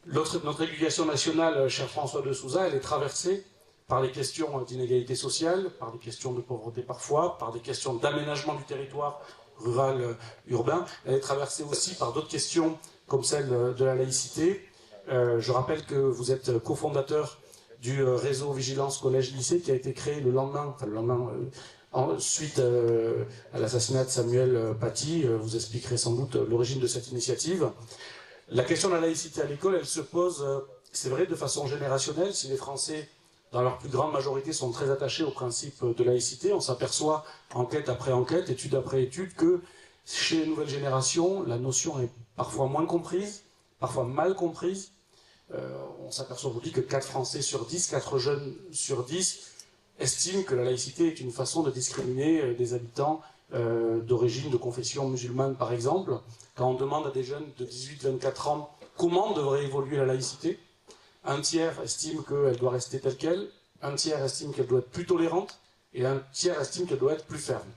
Notre éducation nationale, cher François de Souza, elle est traversée par les questions d'inégalité sociale, par des questions de pauvreté parfois, par des questions d'aménagement du territoire rural, urbain. Elle est traversée aussi par d'autres questions comme celle de la laïcité. Je rappelle que vous êtes cofondateur du réseau Vigilance Collège-Lycée qui a été créé le lendemain, suite à l'assassinat de Samuel Paty. Vous expliquerez sans doute l'origine de cette initiative. La question de la laïcité à l'école, elle se pose, c'est vrai, de façon générationnelle. Si les Français, dans leur plus grande majorité, sont très attachés au principe de laïcité, on s'aperçoit, enquête après enquête, étude après étude, que chez les nouvelles générations, la notion est parfois moins comprise, parfois mal comprise. On s'aperçoit aujourd'hui que 4 Français sur 10, 4 jeunes sur 10 estiment que la laïcité est une façon de discriminer des habitants d'origine, de confession musulmane par exemple. Quand on demande à des jeunes de 18-24 ans comment devrait évoluer la laïcité, un tiers estime qu'elle doit rester telle qu'elle, un tiers estime qu'elle doit être plus tolérante, et un tiers estime qu'elle doit être plus ferme.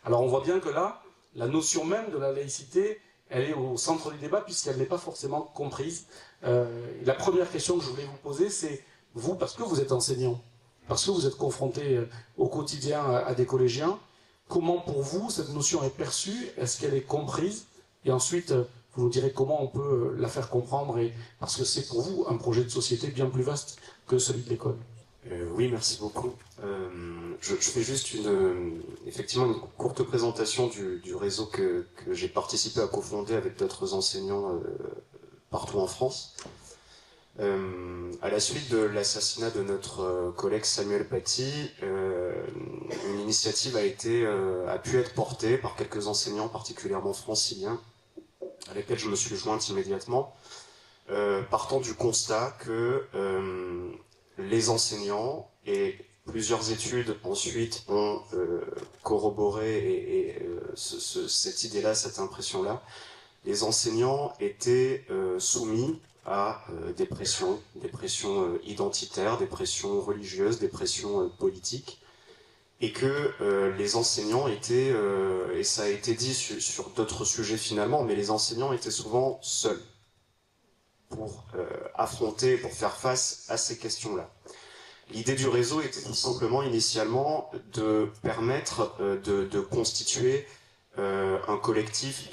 Alors on voit bien que là, la notion même de la laïcité, elle est au centre du débat puisqu'elle n'est pas forcément comprise. La première question que je voulais vous poser, c'est vous, parce que vous êtes enseignant, parce que vous êtes confronté au quotidien à des collégiens, comment pour vous cette notion est perçue? Est-ce qu'elle est comprise? Et ensuite, vous nous direz comment on peut la faire comprendre, parce que c'est pour vous un projet de société bien plus vaste que celui de l'école. Oui, merci beaucoup. Je fais juste effectivement une courte présentation du réseau que j'ai participé à cofonder avec d'autres enseignants partout en France. À la suite de l'assassinat de notre collègue Samuel Paty, une initiative a pu être portée par quelques enseignants particulièrement franciliens, à laquelle je me suis jointe immédiatement, partant du constat que les enseignants, et plusieurs études ensuite ont corroboré cette idée-là, cette impression-là, les enseignants étaient soumis à des pressions identitaires, des pressions religieuses, des pressions politiques, et que les enseignants étaient, et ça a été dit sur d'autres sujets finalement, mais les enseignants étaient souvent seuls pour affronter, pour faire face à ces questions-là. L'idée du réseau était tout simplement initialement de permettre de constituer un collectif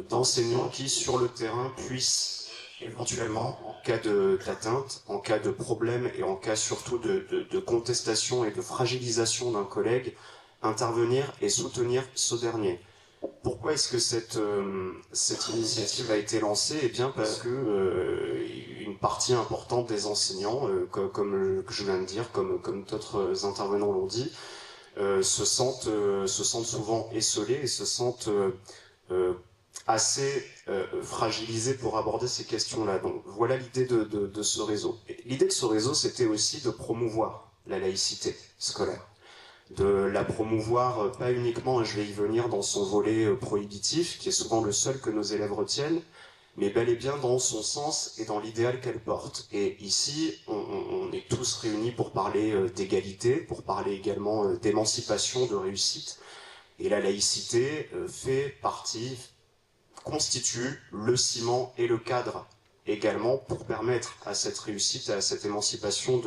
d'enseignants qui, sur le terrain, puissent éventuellement, en cas d'atteinte, en cas de problème et en cas surtout de contestation et de fragilisation d'un collègue, intervenir et soutenir ce dernier. Pourquoi est-ce que cette initiative a été lancée? Eh bien parce que une partie importante des enseignants, comme je viens de dire, comme d'autres intervenants l'ont dit, se sentent souvent esseulés et se sentent assez fragilisés pour aborder ces questions-là. Donc voilà l'idée de ce réseau. L'idée de ce réseau, c'était aussi de promouvoir la laïcité scolaire. De la promouvoir pas uniquement, et je vais y venir, dans son volet prohibitif, qui est souvent le seul que nos élèves retiennent, mais bel et bien dans son sens et dans l'idéal qu'elle porte. Et ici, on est tous réunis pour parler d'égalité, pour parler également d'émancipation, de réussite. Et la laïcité constitue le ciment et le cadre également pour permettre à cette réussite, à cette émancipation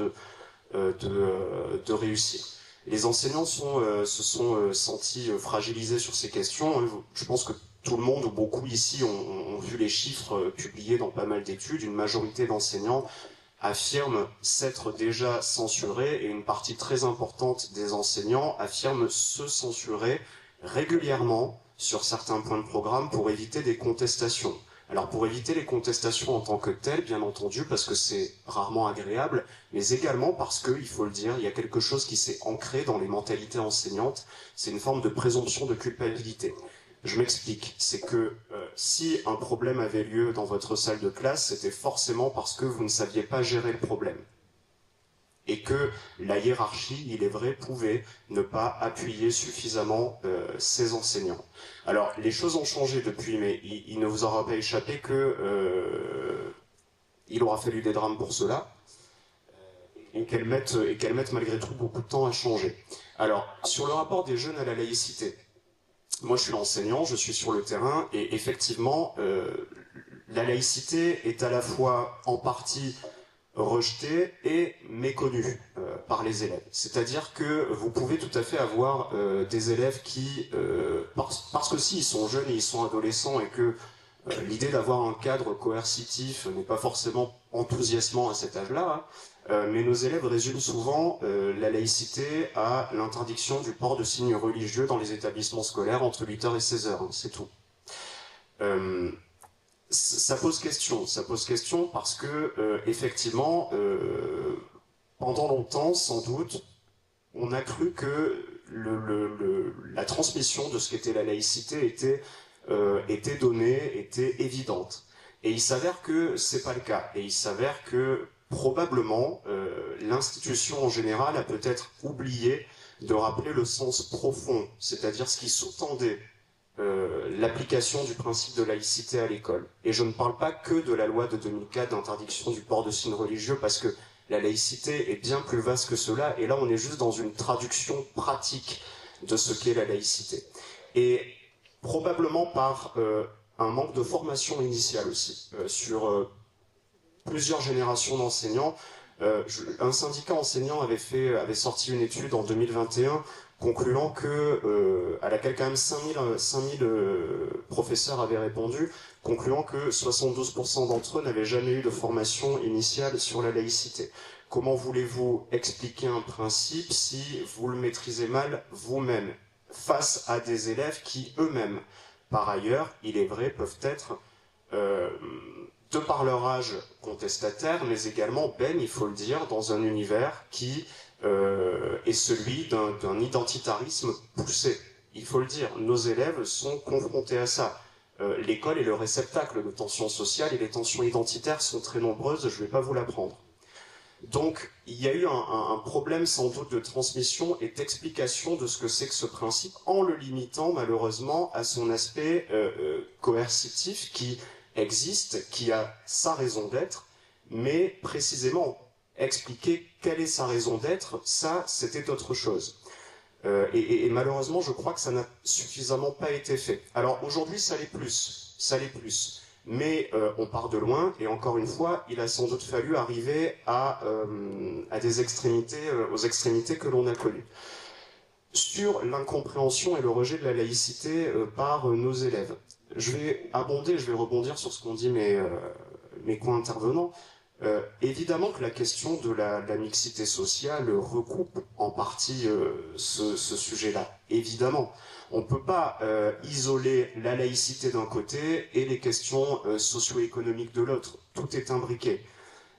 de réussir. Les enseignants se sont sentis fragilisés sur ces questions. Je pense que tout le monde, ou beaucoup ici, ont vu les chiffres publiés dans pas mal d'études. Une majorité d'enseignants affirment s'être déjà censurés, et une partie très importante des enseignants affirment se censurer régulièrement sur certains points de programme pour éviter des contestations. Alors pour éviter les contestations en tant que telles, bien entendu, parce que c'est rarement agréable, mais également parce que, il faut le dire, il y a quelque chose qui s'est ancré dans les mentalités enseignantes, c'est une forme de présomption de culpabilité. Je m'explique, c'est que si un problème avait lieu dans votre salle de classe, c'était forcément parce que vous ne saviez pas gérer le problème. Et que la hiérarchie, il est vrai, pouvait ne pas appuyer suffisamment ses enseignants. Alors, les choses ont changé depuis, mais il ne vous aura pas échappé que il aura fallu des drames pour cela, et qu'elles mettent malgré tout beaucoup de temps à changer. Alors, sur le rapport des jeunes à la laïcité, moi je suis enseignant, je suis sur le terrain, et effectivement, la laïcité est à la fois en partie rejetée et méconnue par les élèves. C'est-à-dire que vous pouvez tout à fait avoir des élèves qui, parce que s'ils sont jeunes et ils sont adolescents et que l'idée d'avoir un cadre coercitif n'est pas forcément enthousiasmant à cet âge-là, mais nos élèves résument souvent la laïcité à l'interdiction du port de signes religieux dans les établissements scolaires entre 8h et 16h, c'est tout. Ça pose question parce que effectivement, pendant longtemps, sans doute, on a cru que la transmission de ce qu'était la laïcité était donnée, était évidente. Et il s'avère que c'est pas le cas. Et il s'avère que probablement l'institution en général a peut-être oublié de rappeler le sens profond, c'est-à-dire ce qui sous-tendait l'application du principe de laïcité à l'école. Et je ne parle pas que de la loi de 2004 d'interdiction du port de signes religieux, parce que la laïcité est bien plus vaste que cela, et là on est juste dans une traduction pratique de ce qu'est la laïcité. Et probablement par un manque de formation initiale aussi, sur plusieurs générations d'enseignants. Un syndicat enseignant avait sorti une étude en 2021 concluant que, à laquelle quand même 5000 professeurs avaient répondu, concluant que 72% d'entre eux n'avaient jamais eu de formation initiale sur la laïcité. Comment voulez-vous expliquer un principe si vous le maîtrisez mal vous-même, face à des élèves qui eux-mêmes, par ailleurs, il est vrai, peuvent être, de par leur âge contestataire, mais également baignent, il faut le dire, dans un univers qui est celui d'un identitarisme poussé. Il faut le dire, nos élèves sont confrontés à ça. L'école est le réceptacle de tensions sociales et les tensions identitaires sont très nombreuses, je ne vais pas vous l'apprendre. Donc, il y a eu un problème sans doute de transmission et d'explication de ce que c'est que ce principe, en le limitant malheureusement à son aspect coercitif qui existe, qui a sa raison d'être, mais précisément expliquer quelle est sa raison d'être, ça c'était autre chose. Et malheureusement, je crois que ça n'a suffisamment pas été fait. Alors aujourd'hui, ça l'est plus. Mais on part de loin, et encore une fois, il a sans doute fallu arriver à des extrémités, aux extrémités que l'on a connues. Sur l'incompréhension et le rejet de la laïcité par nos élèves. Je vais rebondir sur ce qu'ont dit mes co-intervenants. Évidemment que la question de la mixité sociale recoupe en partie ce sujet-là. Évidemment, on ne peut pas isoler la laïcité d'un côté et les questions socio-économiques de l'autre. Tout est imbriqué.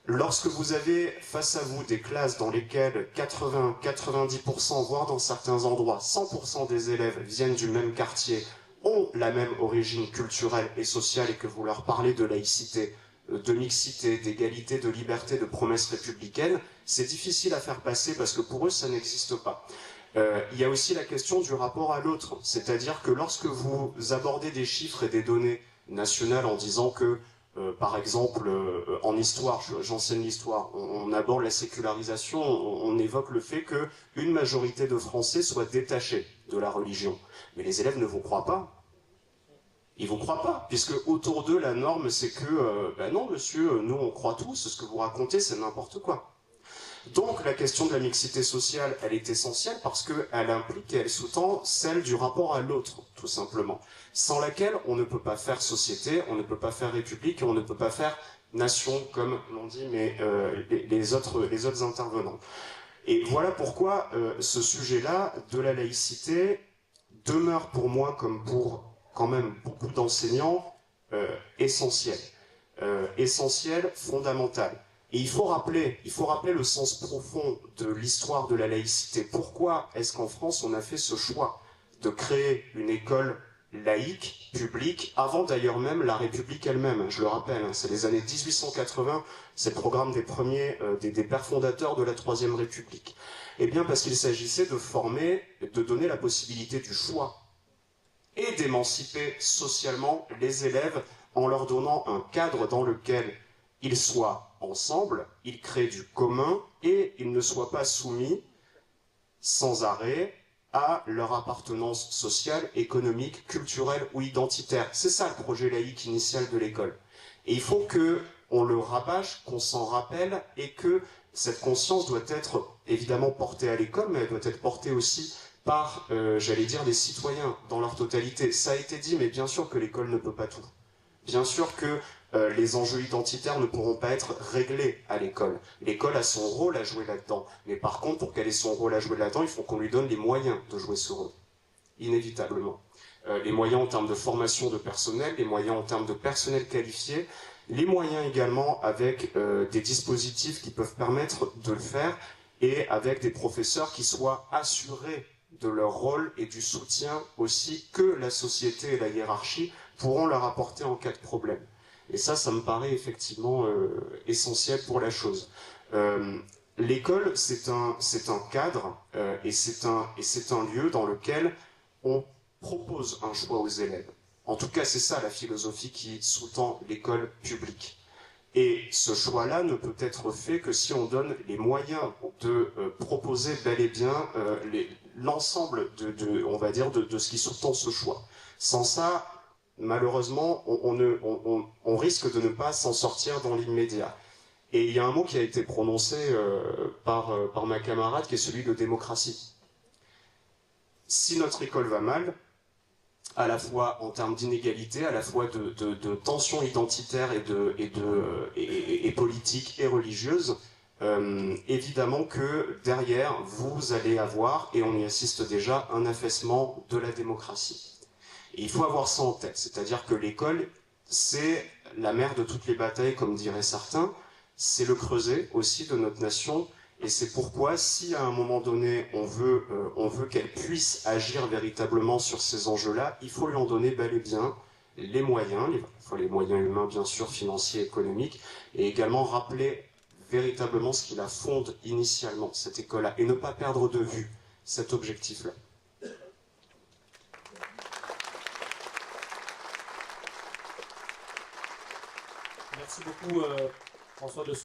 Lorsque vous avez face à vous des classes dans lesquelles 80-90%, voire dans certains endroits, 100% des élèves viennent du même quartier, ont la même origine culturelle et sociale, et que vous leur parlez de laïcité, de mixité, d'égalité, de liberté, de promesses républicaines, c'est difficile à faire passer parce que pour eux, ça n'existe pas. Il y a aussi la question du rapport à l'autre, c'est-à-dire que lorsque vous abordez des chiffres et des données nationales en disant que, par exemple, en histoire, j'enseigne l'histoire, on aborde la sécularisation, on évoque le fait qu'une majorité de Français soit détachée de la religion. Mais les élèves ne vous croient pas. Ils vous croient pas, puisque autour d'eux, la norme, c'est que, ben non, monsieur, nous, on croit tous, ce que vous racontez, c'est n'importe quoi. Donc, la question de la mixité sociale, elle est essentielle parce qu'elle implique et elle sous-tend celle du rapport à l'autre, tout simplement. Sans laquelle, on ne peut pas faire société, on ne peut pas faire république, et on ne peut pas faire nation, comme l'ont dit les autres intervenants. Et voilà pourquoi ce sujet-là de la laïcité demeure pour moi, comme pour quand même beaucoup d'enseignants, essentiel, fondamental. Et il faut rappeler le sens profond de l'histoire de la laïcité. Pourquoi est-ce qu'en France on a fait ce choix de créer une école laïque, publique, avant d'ailleurs même la République elle-même? Je le rappelle, hein, c'est les années 1880, c'est le programme des premiers, des pères fondateurs de la Troisième République. Eh bien parce qu'il s'agissait de former, de donner la possibilité du choix et d'émanciper socialement les élèves en leur donnant un cadre dans lequel ils soient ensemble, ils créent du commun et ils ne soient pas soumis sans arrêt à leur appartenance sociale, économique, culturelle ou identitaire. C'est ça le projet laïque initial de l'école. Et il faut qu'on le rabâche, qu'on s'en rappelle, et que cette conscience doit être évidemment portée à l'école, mais elle doit être portée aussi par, j'allais dire, les citoyens dans leur totalité. Ça a été dit, mais bien sûr que l'école ne peut pas tout. Bien sûr que les enjeux identitaires ne pourront pas être réglés à l'école. L'école a son rôle à jouer là-dedans. Mais par contre, pour qu'elle ait son rôle à jouer là-dedans, il faut qu'on lui donne les moyens de jouer ce rôle. Inévitablement. Les moyens en termes de formation de personnel, les moyens en termes de personnel qualifié, les moyens également avec des dispositifs qui peuvent permettre de le faire et avec des professeurs qui soient assurés de leur rôle et du soutien aussi que la société et la hiérarchie pourront leur apporter en cas de problème. Et ça me paraît effectivement essentiel pour la chose. L'école, c'est un cadre et c'est un lieu dans lequel on propose un choix aux élèves. En tout cas, c'est ça la philosophie qui sous-tend l'école publique. Et ce choix-là ne peut être fait que si on donne les moyens de proposer bel et bien l'ensemble on va dire, de ce qui sous-tend ce choix. Sans ça, malheureusement, on risque de ne pas s'en sortir dans l'immédiat. Et il y a un mot qui a été prononcé par ma camarade, qui est celui de démocratie. Si notre école va mal, à la fois en termes d'inégalité, à la fois de tensions identitaires et politiques et religieuses, évidemment que derrière, vous allez avoir, et on y assiste déjà, un affaissement de la démocratie. Et il faut avoir ça en tête, c'est-à-dire que l'école, c'est la mère de toutes les batailles, comme diraient certains, c'est le creuset aussi de notre nation, et c'est pourquoi, si à un moment donné, on veut qu'elle puisse agir véritablement sur ces enjeux-là, il faut lui en donner bel et bien les moyens, les moyens humains, bien sûr, financiers, économiques, et également rappeler véritablement ce qui la fonde initialement, cette école-là, et ne pas perdre de vue cet objectif-là. Merci beaucoup, François de